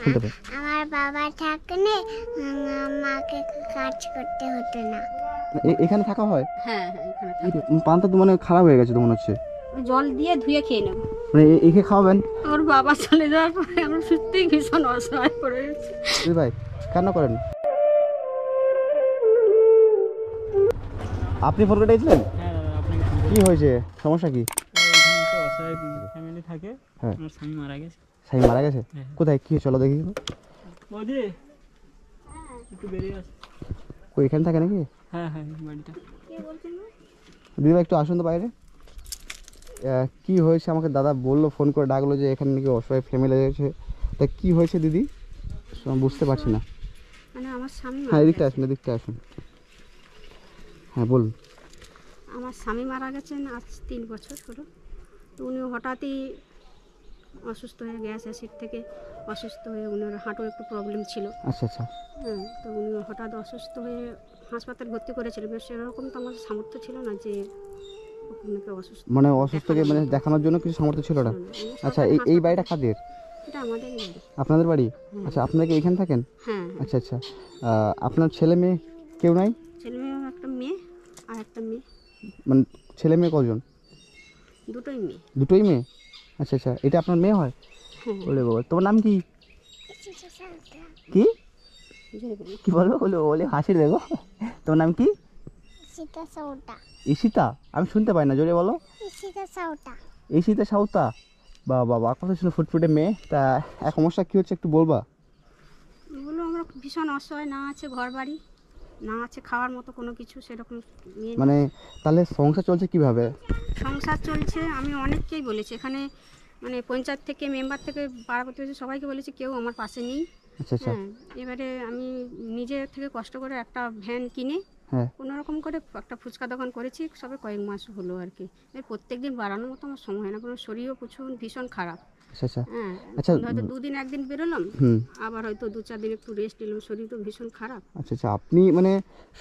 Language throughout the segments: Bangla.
শুনতে পাই। আমার বাবা থাকলে আমাকে কাজ করতে হতো না। এখানে থাকা হয়? হ্যাঁ হ্যাঁ এখানে পানটা তো মানে খারাপ হয়ে গেছে তো মনে হচ্ছে। জল দিয়ে ধুয়ে খেয়ে নেব। মানে একে খাওয়াবেন? আমার বাবা চলে যাওয়ার পরে আমরা সত্যিই ভীষণ অসহায় পড়ে গেছি। দিদি ভাই কান্না করেন। আপনি ফোন কেটেছিলেন? হ্যাঁ দাদা, আপনাকে কি হয়েছে, সমস্যা কি? এখানে তো অসহায় ফ্যামিলি থাকে। হ্যাঁ। আমার স্বামী মারা গেছে। স্বামী মারা গেছে? হ্যাঁ। কোথায়, কি চলো দেখি। বৌদি একটু বেরিয়ে আসো। কই এখানে থাকে নাকি? হ্যাঁ হ্যাঁ বাড়িটা। দিদি ভাই একটু আসুন তো বাইরে। কি হয়েছে আমাকে দাদা বললো, ফোন করে ডাকলো যে এখানে নাকি অসহায় ফ্যামিলি গেছে। তা কি হয়েছে দিদি, বুঝতে পারছি না। মানে আমার স্বামী হ্যাঁ এদিকটা আসুন, এদিকটা আসুন। হ্যাঁ বলুন। আমার স্বামী মারা গেছেন আজ 3 বছর হলো। তো উনি হঠাৎই অসুস্থ হয়ে গ্যাস অ্যাসিড থেকে অসুস্থ হয়ে, উনার হাঁটুর একটু প্রবলেম ছিল। আচ্ছা আচ্ছা। হ্যাঁ, তো উনি হঠাৎ অসুস্থ হয়ে হাসপাতালে ভর্তি করেছিল। বেশ সেরকম তো আমার সামর্থ্য ছিল না যে ওনাকে অসুস্থ, মানে অসুস্থকে মানে দেখানোর জন্য কিছু সামর্থ্য ছিল না। আচ্ছা এই বাড়িটা কাদের? এটা আমাদের বাড়ি। আপনাদের বাড়ি? আচ্ছা আপনারা কি এখানে থাকেন? হ্যাঁ। আচ্ছা আচ্ছা। আপনার ছেলে মেয়ে কেউ নাই? ছেলে মেয়ে একটা মেয়ে আর একটা মেয়ে। মানে ছেলে মেয়ে কজন? দুটোই মেয়ে। দুটোই মেয়ে? আচ্ছা আচ্ছা। এটা আপনার মেয়ে হয়? হ্যাঁ। বলে বাবা, তোমার নাম কি? কি কি বলবো, বলে বলে হাসি দেখো। তোমার নাম কি? ঈশিতা সাউতা। ঈশিতা? আমি শুনতে পাই না, জোরে বলো। ঈশিতা সাউতা। ঈশিতা সাউতা? বা বাবা, কত সুন্দর ফুটফুটে মেয়ে। তা এক সমস্যা কি হচ্ছে একটু বলবা? বললো আমরা ভীষণ অসহায়, না আছে ঘর বাড়ি, না আছে খাওয়ার মতো কোনো কিছু সেরকম মেয়ে। মানে তাহলে সংসার চলছে কিভাবে? সংসার চলছে, আমি অনেককেই বলেছি এখানে, মানে পঞ্চায়েত থেকে, মেম্বার থেকে, পাড়া প্রতিবেশী সবাইকে বলেছি, কেউ আমার পাশে নেই। আচ্ছা আচ্ছা। হ্যাঁ, এবারে আমি নিজে থেকে কষ্ট করে একটা ভ্যান কিনে হ্যাঁ। কোনোরকম করে একটা ফুচকা দোকান করেছি, সবে কয়েক মাস হলো আর কি। প্রত্যেক দিন বাড়ানোর মতো আমার সময় হয় না, কোনো শরীরও ভীষণ খারাপ। আচ্ছা আচ্ছা। হ্যাঁ, আচ্ছা। হয়তো 2 দিন 1 দিন বেরোলাম, হুম। আবার হয়তো 2-4 দিন একটু রেস্ট নিলাম, শরীর তো ভীষণ খারাপ। আচ্ছা আচ্ছা। আপনি মানে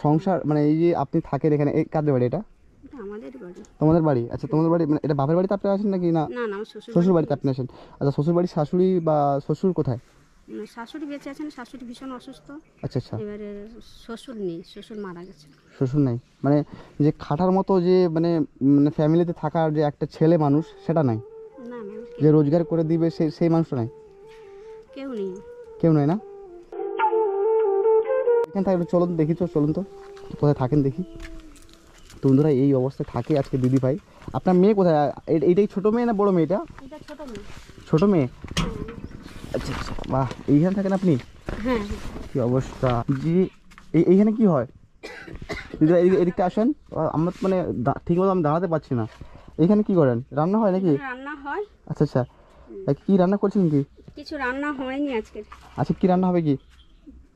সংসার মানে এই যে আপনি থাকেন এখানে, এই কাদের বাড়ি এটা? এটা আমাদের বাড়ি। তোমাদের বাড়ি? আচ্ছা তোমাদের বাড়ি মানে এটা বাপের বাড়িতে আপনি আসেন নাকি না? না না, আমার শ্বশুর বাড়িতে আপনি আসেন? আচ্ছা শ্বশুর বাড়ির শাশুড়ি বা শ্বশুর কোথায়? শাশুড়ি বেঁচে আছেন, শাশুড়ি ভীষণ অসুস্থ। আচ্ছা আচ্ছা। এবারে শ্বশুর নেই, শ্বশুর মারা গেছে। শ্বশুর নাই? মানে যে খাটার মতো যে মানে মানে ফ্যামিলিতে থাকার যে একটা ছেলে মানুষ সেটা নাই? না না, যে রোজগার করে দিবে সেই মানুষটা নাই? কেউ নেই। কেউ নাই না? এখানে থাকলে চলুন দেখি তো, চলুন তো কোথায় থাকেন দেখি। তো বন্ধুরা এই অবস্থায় থাকে আজকে দিদি ভাই। আপনার মেয়ে কোথায়? এইটাই ছোটো মেয়ে না বড়ো মেয়েটা? এটা ছোট মেয়ে। ছোটো মেয়ে? আচ্ছা আচ্ছা। বাহ, এইখানে থাকেন আপনি? হ্যাঁ। কি অবস্থা জি। এইখানে কি হয় দিদি? এদিকটা আসেন। আমরা মানে ঠিক মতো আমি দাঁড়াতে পারছি না। এইখানে কি করেন, রান্না হয় নাকি? রান্না হয়। আচ্ছা আচ্ছা। কি রান্না করছেন কি? কিছু রান্না হয়নি আজকে। আচ্ছা কি রান্না হবে কি?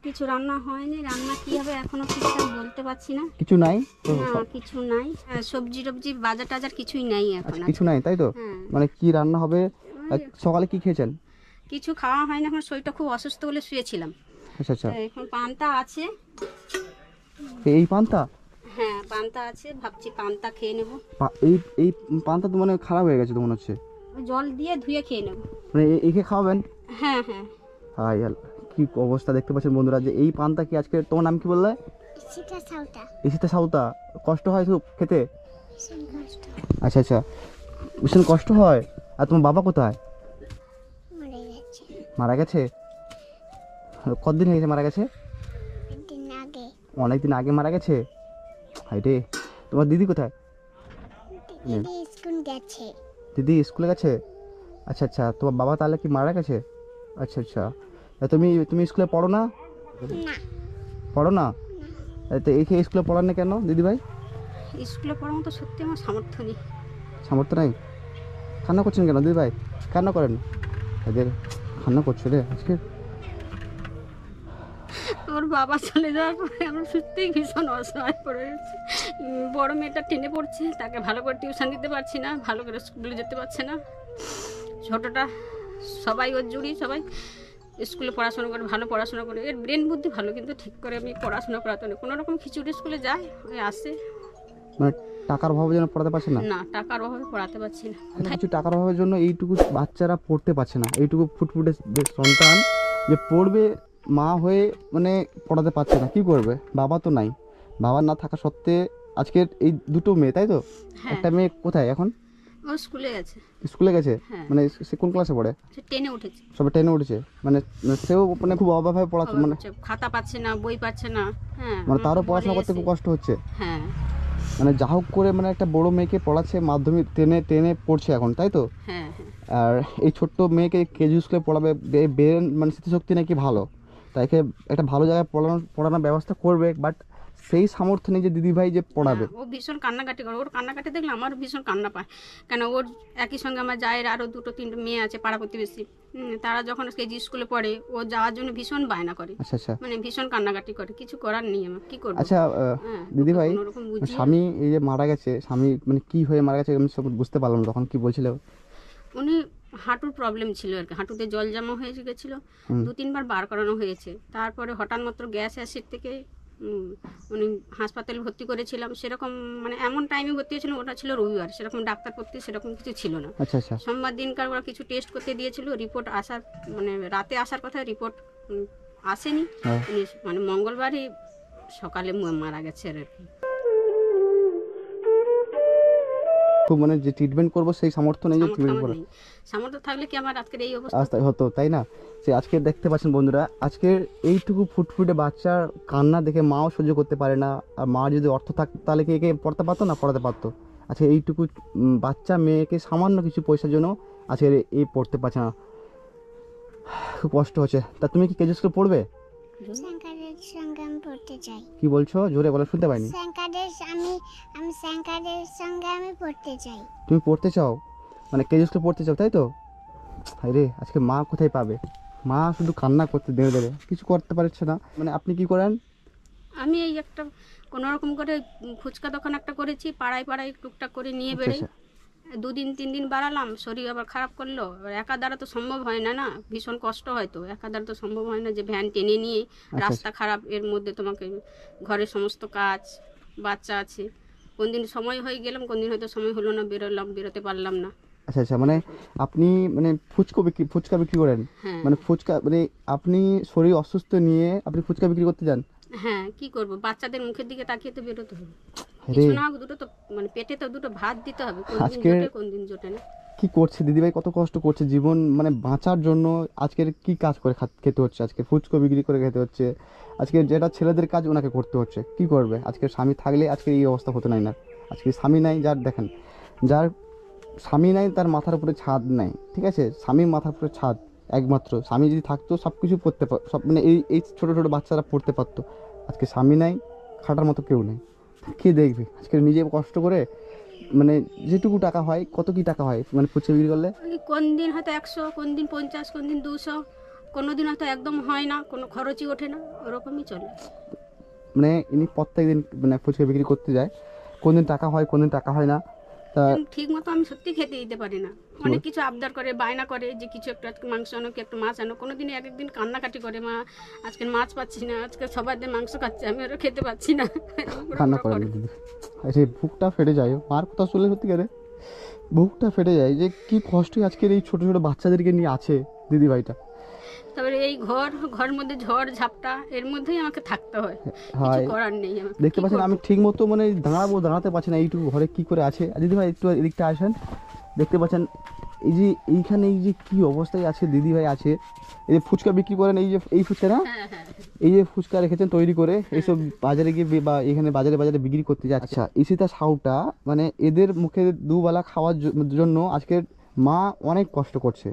কিছু রান্না হয়নি, রান্না কি হবে এখনো কিছু বলতে পারছি না। কিছু নাই তো? না কিছু নাই, সবজি টবজি বাজার টাজার কিছুই নাই এখন। আচ্ছা কিছু নাই তাই তো? হ্যাঁ। মানে কি রান্না হবে? সকালে কি খেয়েছেন? কিছু খাওয়া হয় না, এখন শরীরটা খুব অসুস্থ বলে শুয়েছিলাম। আচ্ছা আচ্ছা। এখন পান্তা আছে। এই পান্তা? হ্যাঁ পান্তা আছে, ভাবছি পান্তা খেয়ে নেব। এই পান্তা তো মানে খারাপ হয়ে গেছে তো মনে হচ্ছে। জল দিয়ে ধুয়ে খেয়ে নেব। মানে একে খাওয়াবেন? হ্যাঁ হ্যাঁ। হাই কি অবস্থা দেখতে পাচ্ছেন বন্ধুরা, যে এই পান্তা কি আজকে। তোমার নাম কি বললে? ঈশিতা সাউতা। ঈশিতা সাউতা। কষ্ট হয় খুব খেতে? আচ্ছা আচ্ছা, ভীষণ কষ্ট হয়। আর তোমার বাবা কোথায়? মরে গেছে। মারা গেছে? কতদিন হয়ে গেছে মারা গেছে? একদিন আগে। অনেকদিন আগে মারা গেছে। হাই রে। তোমার দিদি কোথায়? দিদি স্কুল গেছে। দিদি স্কুলে গেছে? আচ্ছা আচ্ছা। তোমার বাবা তাহলে কি মারা গেছে? আচ্ছা আচ্ছা। তুমি স্কুলে পড়ো না? না। পড়ো না? তো একে স্কুলে পড়ান না কেন দিদি ভাই? স্কুলে পড়ার মতো সত্যি আমার সামর্থ্য নেই। সামর্থ্য নাই? কান্না করছেন কেন দিদি ভাই? কান্না করেন এদের। কান্না করছো রে আজকে? আমার বাবা চলে যাওয়ার পরে আমরা সত্যিই ভীষণ অসহায় পড়ে গেছি। বড় মেয়েটা টেনে পড়ছে, তাকে ভালো করে টিউশন দিতে পারছি না, ভালো করে স্কুলে যেতে পারছে না। ছোটোটা সবাই ওর জুড়ি, সবাই স্কুলে পড়াশোনা করে, ভালো পড়াশোনা করে, এর ব্রেন বুদ্ধি ভালো, কিন্তু ঠিক করে আমি পড়াশোনা করাতে না। কোনো রকম খিচুড়ি স্কুলে যায়, ওই আসে। মানে টাকার অভাবের জন্য পড়াতে পারছে না? না, টাকার অভাবে পড়াতে পারছি না। কিছু টাকার অভাবের জন্য এইটুকু বাচ্চারা পড়তে পারছে না। এইটুকু ফুটফুটে সন্তান যে পড়বে, মা হয়ে মানে পড়াতে পারছে না, কি করবে? বাবা তো নাই, বাবা না থাকা সত্ত্বে আজকের এই দুটো মেয়ে, তাই তো? হ্যাঁ একটা মেয়ে কোথায় এখন? ও স্কুলে গেছে। স্কুলে গেছে? হ্যাঁ। মানে সে কোন ক্লাসে পড়ে? সে 10-এ উঠেছে। সবে 10-এ উঠেছে, মানে সেও মানে খুব অভাবে পড়াচ্ছে, আবার মানে হচ্ছে, খাতা পাচ্ছে না, বই পাচ্ছে না। হ্যাঁ মানে তারও আমার পড়াশোনা ঘরে করতে খুব এসে- কষ্ট হচ্ছে। হ্যাঁ মানে যা হোক করে মানে একটা বড় মেয়েকে পড়াচ্ছে, মাধ্যমিক 10-এ পড়ছে এখন, তাই তো? হ্যাঁ হ্যাঁ আর এই ছোট্ট মেয়েকে কেজি স্কুলে পড়াবে, ব্রেন মানে স্মৃতিশক্তি নাকি ভালো, তাইকে একটা ভালো জায়গায় পড়ানোর ব্যবস্থা করবে, বাট সেই সামর্থ্য নেই যে দিদিভাই যে পড়াবে। হ্যাঁ, ও ভীষণ কান্নাকাটি করে। ওর কান্নাকাটি দেখলে আমার ভীষণ কান্না পায়। কেন ওর একই সঙ্গে আমার জায়ের আরও 2-3 মেয়ে আছে পাড়া প্রতিবেশী। তারা যখন কেজি স্কুলে পড়ে ও যাওয়ার জন্য ভীষণ বায়না করে, আচ্ছা আচ্ছা মানে ভীষণ কান্নাকাটি করে। কিছু করার নেই, আমার কি করবো। আচ্ছা হ্যাঁ, দিদিভাই, ওকে কোনোরকম বুঝিয়ে- স্বামী এই যে মারা গেছে, স্বামী মানে কি হয়ে মারা গেছে আমি সব বুঝতে পারলাম না, তখন কি বলছিল? উনি হাঁটুর প্রবলেম ছিল আর কি, হাঁটুতে জল জমা হয়ে গেছিল, 2-3 বার বার করানো হয়েছে। তারপরে হঠাৎ মাত্র গ্যাস অ্যাসিড থেকে উনি হাসপাতালে ভর্তি করেছিলাম। সেরকম মানে এমন টাইমে ভর্তি হয়েছিল, ওটা ছিল রবিবার, সেরকম ডাক্তার পড়তে সেরকম কিছু ছিল না। আচ্ছা আচ্ছা সোমবার দিনকার ওরা কিছু টেস্ট করতে দিয়েছিল, রিপোর্ট আসার মানে রাতে আসার কথা, রিপোর্ট আসেনি। হ্যাঁ। উনি মানে মঙ্গলবারই সকালে মারা গেছে আর কি। খুব মানে যে ট্রিটমেন্ট করবো সেই সামর্থ্য নেই যে সামর্থ্য ট্রিটমেন্ট আমার করবো। নেই। সামর্থ্য থাকলে কি আমার আজকের এই অবস্থা? আজ তাই হতো, তাই না? যে আজকে দেখতে পাচ্ছেন বন্ধুরা, আজকের এইটুকু ফুটফুটে বাচ্চার কান্না দেখে মাও সহ্য করতে পারে না। আর মা যদি অর্থ থাকতো তাহলে কি একে পড়তে পারতো না? পড়াতে পারতো। আচ্ছা এইটুকু বাচ্চা মেয়েকে সামান্য কিছু পয়সার জন্য আজকে এই পড়তে পারছে না, খুব কষ্ট হচ্ছে। তা তুমি কি কেজি স্কুলে পড়বে? স্যাঙ্কারের সঙ্গে আমি পড়তে চাই। কি বলছো? জোরে বলে শুনতে পাইনি। স্যাঙ্কারের আমি স্যাঙ্কারের সঙ্গে আমি পড়তে চাই। তুমি পড়তে চাও, মানে কেজি স্কুলে পড়তে চাও, তাই তো? আরে আজকে মা কোথায় পাবে? মা শুধু কান্না করতে দেবে দেবে, কিছু করতে পারছে না। মানে আপনি কি করেন? আমি এই একটা কোনো রকম করে ফুচকা দোকান একটা করেছি, পাড়ায় পাড়ায় টুকটাক করে নিয়ে আচ্ছা, বেড়ে আচ্ছা। 2-3 দিন বাড়ালাম, শরীর আবার খারাপ করলো। এবার একা দ্বারা তো সম্ভব হয় না, না ভীষণ কষ্ট হয়, তো একা দ্বারা তো সম্ভব হয় না যে ভ্যান টেনে নিয়ে, রাস্তা খারাপ, এর মধ্যে তোমাকে ঘরের সমস্ত কাজ, বাচ্চা আছে। কোন দিন সময় হয়ে গেলাম, কোন দিন হয়তো সময় হলো না, বেরোতে পারলাম না। আচ্ছা আচ্ছা, মানে আপনি মানে ফুচকা বিক্রি করেন? হ্যাঁ মানে ফুচকা মানে আপনি শরীর অসুস্থ নিয়ে আপনি ফুচকা বিক্রি করতে যান? হ্যাঁ, কি করব, বাচ্চাদের মুখের দিকে তাকিয়ে তো বেরোতে হবে। আরে কিছু না হোক দুটো তো মানে পেটে তো দুটো ভাত দিতে হবে, কোন দিন আজকের- জোটে কোন দিন জোটে না। কি করছে দিদিভাই, কত কষ্ট করছে জীবন মানে বাঁচার জন্য। আজকের কি কাজ করে খেতে হচ্ছে? আজকে ফুচকা বিক্রি করে খেতে হচ্ছে। আজকে যেটা ছেলেদের কাজ ওনাকে করতে হচ্ছে। কি করবে? আজকের স্বামী থাকলে আজকে এই অবস্থা হতো নাই না। আজকে স্বামী নাই, যার দেখেন, যার স্বামী নাই তার মাথার উপরে ছাদ নাই, ঠিক আছে? স্বামীর মাথার উপরে ছাদ একমাত্র। স্বামী যদি থাকতো সব কিছু পড়তে সব মানে এই ছোটো ছোটো বাচ্চারা পড়তে পারতো। আজকে স্বামী নাই, খাটার মতো কেউ নেই, কে দেখবে? আজকে নিজে কষ্ট করে মানে যেটুকু টাকা হয়, কত কি টাকা হয় মানে ফুচকা বিক্রি করলে? ওই কোন দিন হয়তো 100, কোন দিন 50, কোন দিন 200, কোনো দিন হয়তো একদম হয় না, কোনো খরচই ওঠে না, ওরকমই চলে। মানে ইনি প্রত্যেক দিন মানে ফুচকা বিক্রি করতে যায়, কোন দিন টাকা হয় কোন দিন টাকা হয় না। তা ঠিক মতো আমি সত্যি খেতে দিতে পারি না। অনেক কিছু আবদার করে, বায়না করে যে কিছু একটু আজকে মাংস আনো, কি একটু মাছ আনো। কোনো দিন এক একদিন কান্নাকাটি করে, মা আজকে মাছ পাচ্ছি না, আজকে সবাই দিন মাংস খাচ্ছে, আমি ওরা খেতে পাচ্ছি না। কান্না করেন দিদি। আরে বুকটা ফেটে যায়, মার কথা শুনলে সত্যি করে বুকটা ফেটে যায় যে কি কষ্টই আজকের এই ছোট ছোট বাচ্চাদেরকে নিয়ে আছে দিদিভাইটা। তারপরে এই ঘর মধ্যে ঝড় ঝাপটা, এর মধ্যেই আমাকে থাকতে হয়, কিছু হয় করার নেই আমাকে। দেখতে কি পাচ্ছেন করবো? আমি ঠিক মতো মানে দাঁড়াতে পারছি না, এইটুকু ঘরে কি করে আছে। আর দিদিভাই একটু এদিকটা আসেন, দেখতে পাচ্ছেন এই যে এইখানে এই যে কি অবস্থায় আছে দিদিভাই আছে। এই যে ফুচকা বিক্রি করেন, এই যে এই ফুচকা না, হ্যাঁ হ্যাঁ এই যে ফুচকা রেখেছেন তৈরি করে, এইসব বাজারে গিয়ে বা এখানে বাজারে বিক্রি করতে যায়। আচ্ছা ইসিতা সাউটা মানে এদের মুখে দুবেলা খাওয়ার জন্য আজকের মা অনেক কষ্ট করছে।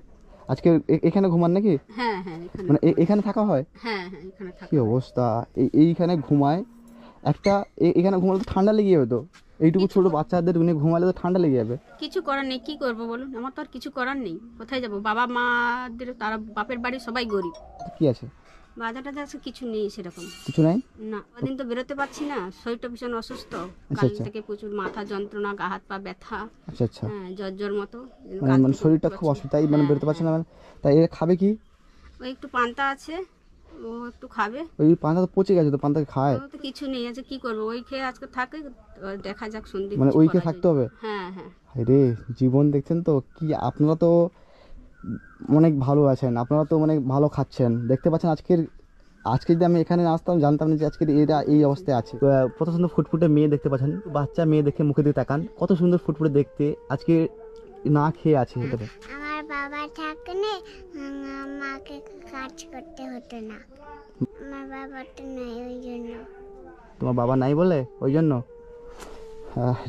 আজকে এখানে ঘুমান নাকি? হ্যাঁ হ্যাঁ এখানে মানে এখানে থাকা হয়? হ্যাঁ হ্যাঁ এখানে থাকি। কি অবস্থা, এইখানে ঘুমায় একটা। এখানে ঘুমালে তো ঠান্ডা লেগে যাবে তো, এইটুকু ছোট বাচ্চাদের উনি ঘুমালে তো ঠান্ডা লেগে যাবে। কিছু করার নেই, কি করবো বলুন, আমার তো আর কিছু করার নেই। কোথায় যাব? বাবা মাদের, তারা বাপের বাড়ি সবাই গরিব, কি আছে? বাজার টাজার আছে কিছু নেই সেরকম। কিছু নাই? না, ওদিন তো বেরোতে পারছি না, শরীরটা ভীষণ অসুস্থ। আচ্ছা, কাল আচ্ছা। থেকে প্রচুর মাথা যন্ত্রণা, গা হাত পা ব্যথা, আচ্ছা আচ্ছা, হ্যাঁ জ্বর মতো। মানে কাল মানে থেকে শরীরটা উঠতে খুব পারছি অসুস্থ, তাই না। মানে হ্যাঁ, বেরোতে পারছে না হ্যাঁ। মানে। তাই এ খাবে কি? ওই একটু পান্তা আছে, ও একটু খাবে। ওই পান্তা তো পচে গেছে তো, পান্তাকে খায়? ও তো কিছু নেই আছে, কি করবো, ওই খেয়ে আজকে থাকে, দেখা যাক সন্ধে মানে কিছু ওই করা খেয়ে যায়। থাকতে হবে? হ্যাঁ হ্যাঁ রে জীবন দেখছেন তো কি আপনারা তো অনেক ভালো আছেন, আপনারা তো অনেক ভালো খাচ্ছেন, দেখতে পাচ্ছেন আজকে যদি আমি এখানে আসতাম জানতাম না যে আজকের এরা এই অবস্থায় আছে। কত সুন্দর ফুটফুটে মেয়ে দেখতে পাচ্ছেন, বাচ্চা মেয়ে দেখে মুখে দিয়ে তাকান, কত সুন্দর ফুটফুটে দেখতে, আজকে না খেয়ে আছে। এটাতে আমার বাবা থাকলে মাকে কাজ করতে হতো না। আমার বাবা তো নেই, ওই জন্য। তোমার বাবা নাই বলে ওই জন্য?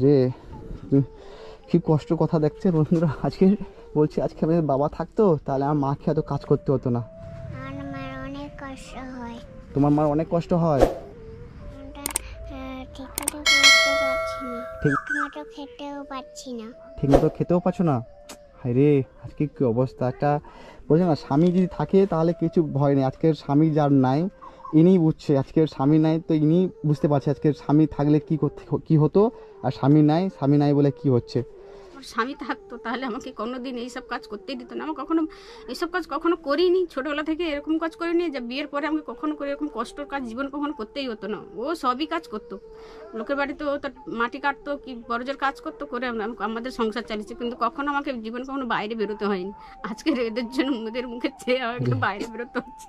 রে কি কষ্ট কথা দেখছে বন্ধুরা। আজকে বলছি আজকে আমাদের বাবা থাকতো তাহলে আমার মাকে এত কাজ করতে হতো না। আমার মার অনেক কষ্ট হয়। তোমার মার অনেক কষ্ট হয়? ঠিক মতো করতে পারছি না, ঠিক ঠিক মতো খেতেও পাচ্ছি না। ঠিক মতো খেতেও পাচ্ছ না? হায় রে, আজকে কি অবস্থা। একটা বলছে না, স্বামী যদি থাকে তাহলে কিছু ভয় নেই। আজকের স্বামী যার নাই ইনিই বুঝছে, আজকের স্বামী নাই তো ইনি বুঝতে পারছে আজকের স্বামী থাকলে কি হতো, আর স্বামী নাই বলে কি হচ্ছে। আমার স্বামী থাকতো তাহলে আমাকে কোনোদিন এইসব কাজ করতেই দিত না। আমি কখনো এইসব কাজ কখনো করিনি, ছোটোবেলা থেকে এরকম কাজ করিনি যে বিয়ের পরে আমাকে কখনো করে এরকম কষ্টর কাজ জীবন কখনো করতেই হতো না। ও সবই কাজ করতো, লোকের বাড়িতে ও তার মাটি কাটতো কি বড়জোর কাজ করতো, করে আমাদের সংসার চালিয়েছে, কিন্তু কখনো আমাকে জীবন কখনো বাইরে বেরোতে হয়নি। আজকের এদের জন্য ওদের মুখে চেয়ে আমাকে বাইরে বেরোতে হচ্ছে।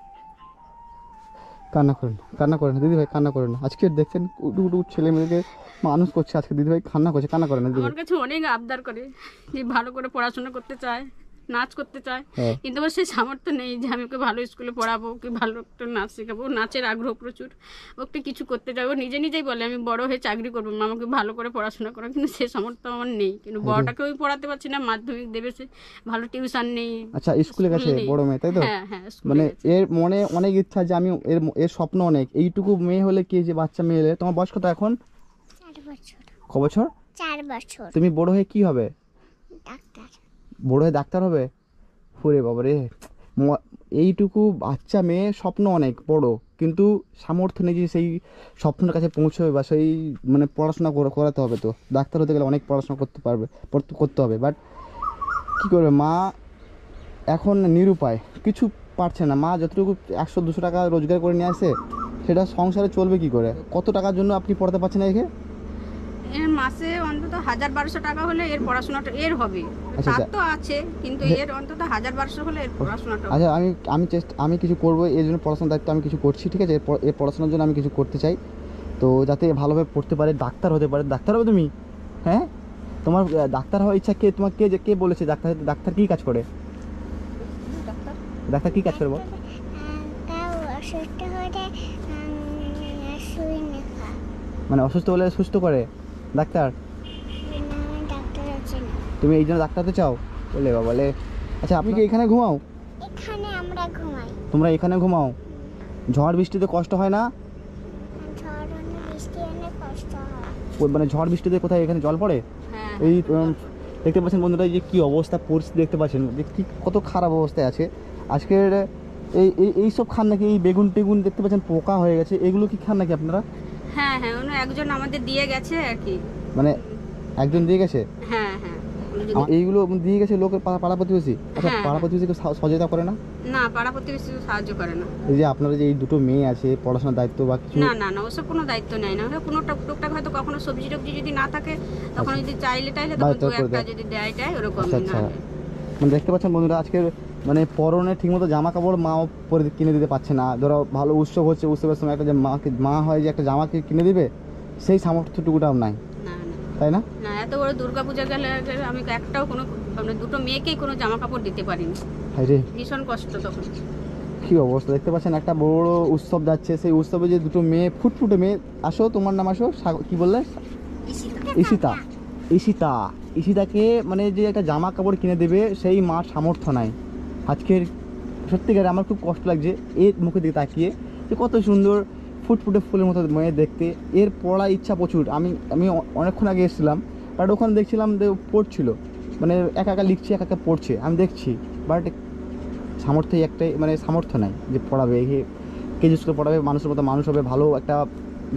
কান্না করেন দিদি ভাই, কান্না করেন না। আজকে দেখছেন উটু ছেলে মেয়েকে মানুষ করছে, আজকে দিদি ভাই কান্না করছে, কান্না করেন না দিদি ভাই। আমার কাছে অনেক আবদার করে যে ভালো করে পড়াশোনা করতে চায়, নাচ করতে চায়, হ্যাঁ। কিন্তু আমার সেই সামর্থ্য নেই যে আমি ওকে ভালো স্কুলে পড়াবো, ওকে ভালো একটা নাচ শেখাবো। নাচের আগ্রহ প্রচুর, ওকে কিছু করতে চাই। ও নিজেই বলে আমি বড় হয়ে চাকরি করবো, মা আমাকে ভালো করে পড়াশোনা করো, কিন্তু সে সামর্থ্য আমার নেই। কিন্তু বড়টাকে ওই পড়াতে পারছি না, মাধ্যমিক দেবে সে, ভালো টিউশন নেই। আচ্ছা, স্কুলে গেছে নেই। বড় মেয়ে, তাই তো? হ্যাঁ মানে স্কুলে গেছে। এর মনে অনেক ইচ্ছা যে আমি এর স্বপ্ন অনেক, এইটুকু মেয়ে হলে কি যে বাচ্চা মেয়ে হলে। তোমার বয়স কত এখন? 4 বছর। ক বছর? 4 বছর। তুমি বড় হয়ে কি হবে? ডাক্তার। বড় হয়ে ডাক্তার হবে? ওরে বাবা রে, এইটুকু বাচ্চা মেয়ে স্বপ্ন অনেক বড়, কিন্তু সামর্থ্য নেই যে সেই স্বপ্নের কাছে পৌঁছবে বা সেই মানে পড়াশোনা করাতে হবে। তো ডাক্তার হতে গেলে অনেক পড়াশোনা করতে হবে, বাট কী করবে মা এখন নিরুপায়, কিছু পারছে না। মা যতটুকু 100-200 টাকা রোজগার করে নিয়ে আসে সেটা সংসারে চলবে কি করে? কত টাকার জন্য আপনি পড়াতে পারছেন না একে? এর মাসে অন্তত 1000-1200 টাকা হলে এর পড়াশোনাটা এর হবে। আচ্ছা, তার আচ্ছা। তো আছে, কিন্তু এর অন্তত 1000-1200 হলে এর পড়াশোনাটা হবে। আচ্ছা, আমি কিছু করবো এর জন্য, পড়াশোনার দায়িত্ব আমি কিছু করছি, ঠিক আছে? এর পড়াশোনার জন্য আমি কিছু করতে চাই, তো যাতে ভালোভাবে পড়তে পারে, ডাক্তার হতে পারে। ডাক্তার হবে তুমি? হ্যাঁ, তোমার ডাক্তার হওয়ার ইচ্ছা কে বলেছে? ডাক্তার কী কাজ করে? ডাক্তার কী কাজ করবো? তাও অসুস্থ হলে শুই নেখা। মানে অসুস্থ হলে সুস্থ করে ডাক্তার? আমি ডাক্তার আছি না। তুমি এই জন্য ডাক্তার হতে চাও? বলে বাবা বলে। আচ্ছা, আপনি কি এখানে ঘুমাও? এখানে আমরা ঘুমাই। তোমরা এখানে ঘুমাও? ঝড় বৃষ্টিতে কষ্ট হয় না? ঝড় হলে বৃষ্টি হলে কষ্ট হয়। মানে ঝড় বৃষ্টিতে কোথায় এখানে জল পড়ে? হ্যাঁ এই দেখতে পাচ্ছেন বন্ধুরা যে কি অবস্থা, পরিস্থিতি দেখতে পাচ্ছেন যে কি কত খারাপ অবস্থায় আছে আজকের। এই সব খান নাকি? এই বেগুন টেগুন দেখতে পাচ্ছেন পোকা হয়ে গেছে, এগুলো কি খান নাকি আপনারা? হ্যাঁ অন্য একজন আমাদের দিয়ে গেছে আর কি। মানে একজন দিয়ে গেছে? হ্যাঁ এইগুলো দিয়ে গেছে লোকের পাড়া প্রতিবেশী? আচ্ছা, হ্যাঁ, পাড়া প্রতিবেশীকে সহযোগিতা করে না? না, পাড়া প্রতিবেশী সাহায্য করে না। এই যে আপনারা যে এই দুটো মেয়ে আছে, পড়াশোনার দায়িত্ব বা কিছু? না ওসব কোনো দায়িত্ব নেয় না। কোনো টুকটাক হয়তো কখনো সবজি টবজি যদি না থাকে তখন যদি চাইলে তখন বাড়িতে দু করে একটা দেয়। যদি দেয় ওরকম। আচ্ছা আচ্ছা, মানে দেখতে পাচ্ছেন বন্ধুরা আজকের মানে পরনে ঠিকমতো জামা কাপড় মাও পরে কিনে দিতে পারছে না। ধরো ভালো উৎসব হচ্ছে, উৎসবের সময় একটা যে মা হয় যে একটা জামাকে কিনে দিবে, সেই সামর্থ্যটুকুটাও নাই, না তাই না? না, এত বড় দুর্গাপূজা গেলে আমি একটাও কোনো মানে দুটো মেয়েকেই কোনো জামা কাপড় দিতে পারিনি। হায় রে, ভীষণ কষ্ট তখন। কি অবস্থা দেখতে পাচ্ছেন। একটা বড় উৎসব যাচ্ছে, সেই উৎসবে যে দুটো মেয়ে, ফুটফুটে মেয়ে, আসো তোমার নাম আসো, কি বললে? ঈশিতাকে মানে যে একটা জামা কাপড় কিনে দেবে সেই মার সামর্থ্য নাই আজকের। সত্যিকারে আমার খুব কষ্ট লাগছে এর মুখে দিকে তাকিয়ে, যে কত সুন্দর ফুটফুটে ফুলের মতো মেয়ে দেখতে। এর পড়ার ইচ্ছা প্রচুর। আমি অনেকক্ষণ আগে এসেছিলাম, বাট ওখানে দেখছিলাম যে পড়ছিল, মানে একা লিখছে, একা পড়ছে, আমি দেখছি, বাট সামর্থ্য একটাই, মানে সামর্থ্য নাই যে পড়াবে, কেজি স্কুলে পড়াবে, মানুষের মতো মানুষ হবে, ভালো একটা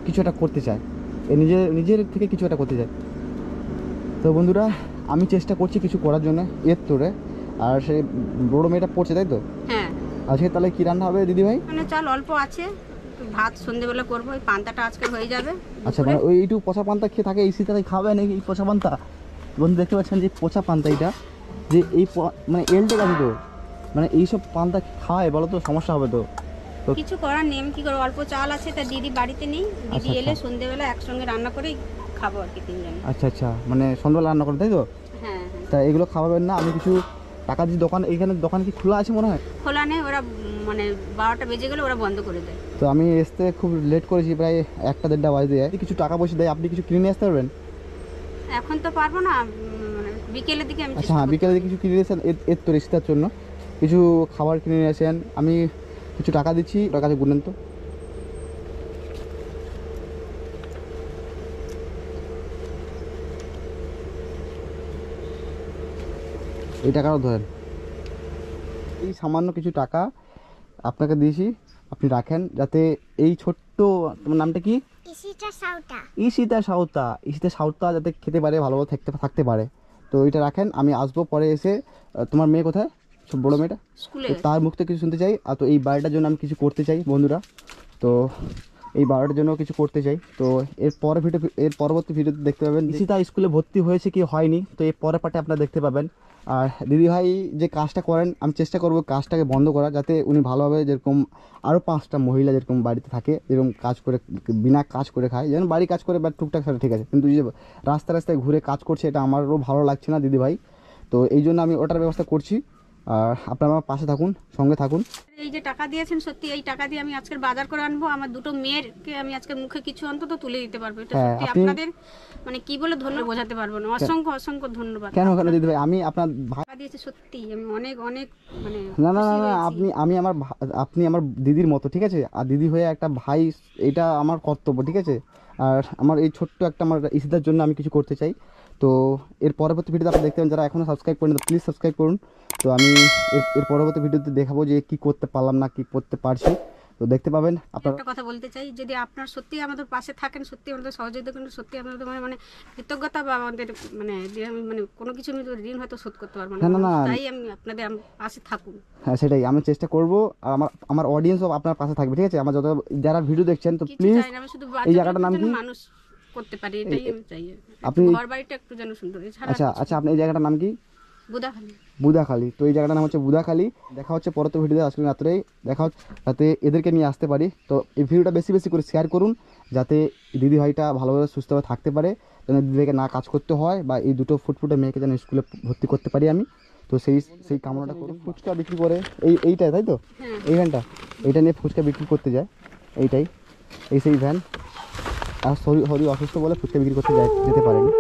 কিছু একটা করতে চায়, নিজের থেকে কিছু একটা করতে চায়। তো বন্ধুরা আমি চেষ্টা করছি কিছু করার জন্য এর তোরে। আর সেই বড় মেয়েটা পড়ছে, তাই তো? হ্যাঁ, আজকে তাহলে কি রান্না হবে দিদি ভাই? মানে চাল অল্প আছে, ভাত সন্ধ্যেবেলা করবো, ওই পান্তাটা আজকে হয়ে যাবে। আচ্ছা, মানে ওই এইটুকু পচা পান্তা খেয়ে থাকে, এই শীতে খাবে নাকি এই পচা পান্তা? বন্ধু দেখতে পাচ্ছেন যে পচা পান্তা, এটা যে এই মানে এলটে গেছে তো, মানে এইসব পান্তা খাওয়ায় বলো তো সমস্যা হবে তো। তো কিছু করার নেই, আমি কি করবো, অল্প চাল আছে, তা দিদি বাড়িতে নেই, দিদি আচ্ছা, এলে আচ্ছা। সন্ধ্যেবেলা একসঙ্গে রান্না করে খাবো আর কি তিনজনে। আচ্ছা আচ্ছা, মানে সন্ধ্যাবেলা রান্না করেন তাই তো? হ্যাঁ হ্যাঁ, তা এগুলো খাওয়াবেন না, আমি কিছু টাকা দিয়ে দোকান, এইখানে দোকান কি খোলা আছে মনে হয়? খোলা নেই, ওরা মানে 12টা বেজে গেলে ওরা বন্ধ করে দেয়। তো আমি আসতে খুব লেট করেছি, প্রায় 1টা-1:30 বাজে যায়। কিছু টাকা পয়সা দেয়, আপনি কিছু কিনে নিয়ে আসতে পারবেন? এখন তো পারবো না, মানে বিকেলের দিকে আমি আচ্ছা চেষ্টা হ্যাঁ, করবো। বিকেলে কিছু কিনে নিয়ে আসেন, এর তো রিস্তার জন্য কিছু খাবার কিনে নিয়ে আসেন, আমি কিছু টাকা দিচ্ছি, ওটার কাছে গুনেন তো। এই টাকাটাও ধরেন, এই সামান্য কিছু টাকা আপনাকে দিয়েছি, আপনি রাখেন, যাতে এই ছোট্ট, তোমার নামটা কি? ইসিটা সাউটা। ঈশিতা সাউতা যাতে খেতে পারে, ভালোভাবে থাকতে পারে। তো এটা রাখেন, আমি আসবো পরে এসে। তোমার মেয়ে কোথায়, সব বড়ো মেয়েটা? স্কুলে তো তার মুখ থেকে কিছু শুনতে চাই। আর তো এই বাড়িটার জন্য আমি কিছু করতে চাই বন্ধুরা, তো এই বাড়িটার জন্য কিছু করতে চাই। তো এর পরবর্তী ভিডিওতে দেখতে পাবেন ঈশিতা স্কুলে ভর্তি হয়েছে কি হয়নি, তো এর পরের পার্টে আপনারা দেখতে পাবেন। আর দিদিভাই যে কাজটা করেন, আমি চেষ্টা করব কাজটাকে বন্ধ করা, যাতে উনি ভালোভাবে, যেরকম আরও 5টা মহিলা যেরকম বাড়িতে থাকে, যেরকম কাজ করে, বিনা কাজ করে খায়, যেন বাড়ি কাজ করে বা টুকটাক সেটা ঠিক আছে, কিন্তু এই যে রাস্তায় ঘুরে কাজ করছে, এটা আমারও ভালো লাগছে না দিদিভাই। তো এই জন্য আমি ওটার ব্যবস্থা করছি। আর আপনারা আমার পাশে থাকুন, সঙ্গে থাকুন। এই যে টাকা দিয়েছেন, সত্যি এই টাকা দিয়ে আমি আজকের বাজার করে আনবো, আমার দুটো মেয়েরকে আমি আজকে মুখে কিছু অন্তত তুলে দিতে পারবো। এটা হ্যাঁ, সত্যি আপনি- আপনাদের মানে কি বলে ধন্যবাদ বোঝাতে পারবো না, অসংখ্য অসংখ্য ধন্যবাদ। কেন দিদিভাই, আমি আপনার ভাই, টাকা দিয়েছে সত্যি, আমি অনেক অনেক মানে না না না খুশি না, হয়েছি। আপনি আমার দিদির মতো, ঠিক আছে? আর দিদি হয়ে একটা ভাই, এটা আমার কর্তব্য, ঠিক আছে? আর আমার এই ছোট্ট একটা আমার ঈশিতার জন্য আমি কিছু করতে চাই। তো এর পরবর্তী ভিডিওতে আপনি দেখতে পাবেন, যারা এখনও সাবস্ক্রাইব করেন তো প্লিজ সাবস্ক্রাইব করুন। তো আমি এর পরবর্তী ভিডিওতে দেখাবো যে কি করতে পারলাম না, কি করতে পারছি, তো দেখতে পাবেন আপনারা। একটা কথা বলতে চাই, যদি আপনার সত্যি আমাদের পাশে থাকেন, সত্যি আমাদের সহযোগিতা করেন, সত্যি আমাদের মানে কৃতজ্ঞতা বা আমাদের মানে যে আমি মানে কোনো কিছু আমি তো ঋণ হয়তো শোধ করতে পারবো না, না, না, না। তাই আমি আপনাদের পাশে থাকুন। হ্যাঁ সেটাই আমি চেষ্টা করব। আর আমার অডিয়েন্সও আপনার পাশে থাকবে, ঠিক আছে? আমার যত যারা ভিডিও দেখছেন, তো কিছু প্লিজ চাই না, আমি শুধু এই জায়গাটার নাম যেন কি? মানুষ করতে পারি, এটাই আমি চাই। আপনি ঘর বাড়িটা একটু যেন সুন্দর, এছাড়া আচ্ছা আচ্ছা, আপনি এই জায়গাটার নাম কি? বুদাখালি। বুদাখালি। তো এই জায়গাটার নাম হচ্ছে বুদাখালি। দেখা হচ্ছে পরবর্তী ভিডিওতে, আজকে রাত্রেই দেখা হচ্ছে, যাতে এদেরকে নিয়ে আসতে পারি। তো এই ভিডিওটা বেশি বেশি করে শেয়ার করুন, যাতে দিদি ভাইটা ভালোভাবে সুস্থভাবে থাকতে পারে, যেন দিদিভাইকে না কাজ করতে হয়, বা এই দুটো ফুটফুটে মেয়েকে যেন স্কুলে ভর্তি করতে পারি আমি। তো সেই কামনাটা করুন। ফুচকা বিক্রি করে এইটা তাই তো, হ্যাঁ। এই ভ্যানটা, এইটা নিয়ে ফুচকা বিক্রি করতে যায়, এইটাই, সেই ভ্যান। আর হরি অসুস্থ বলে ফুচকা বিক্রি করতে যেতে পারেনি।